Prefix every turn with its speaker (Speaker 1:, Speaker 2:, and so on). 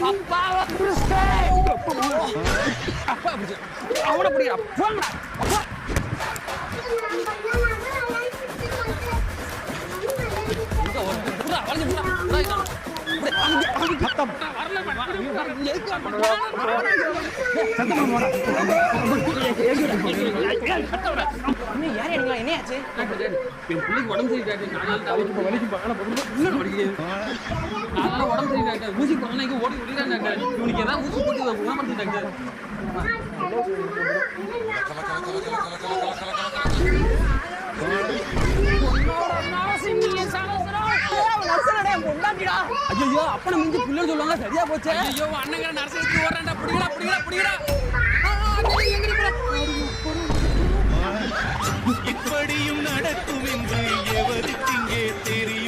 Speaker 1: அப்பாவை அவனை பிடிக்கிறா போங்கடா என்னையாச்சு என் பிள்ளைக்கு உடம்பு சரியில்லை உடம்பு சரியில்லை ஊசி போனா ஓடி ஓடிதான் டாக்டர் இவனுக்கு ஏதாவது ஊசி போட்டு குணப்படுத்து டாக்டர் ஐயோ அப்பனை மிஞ்சி பிள்ளைன்னு சொல்லுவாங்க சரியா போச்சு ஐயோ அண்ணங்க நர்சரி ஓடுறான்டா புடிங்கடா புடிங்கடா புடிங்கடா
Speaker 2: இப்படியும் நடக்கும் என்று எவருக்கு இங்கே தெரியும்.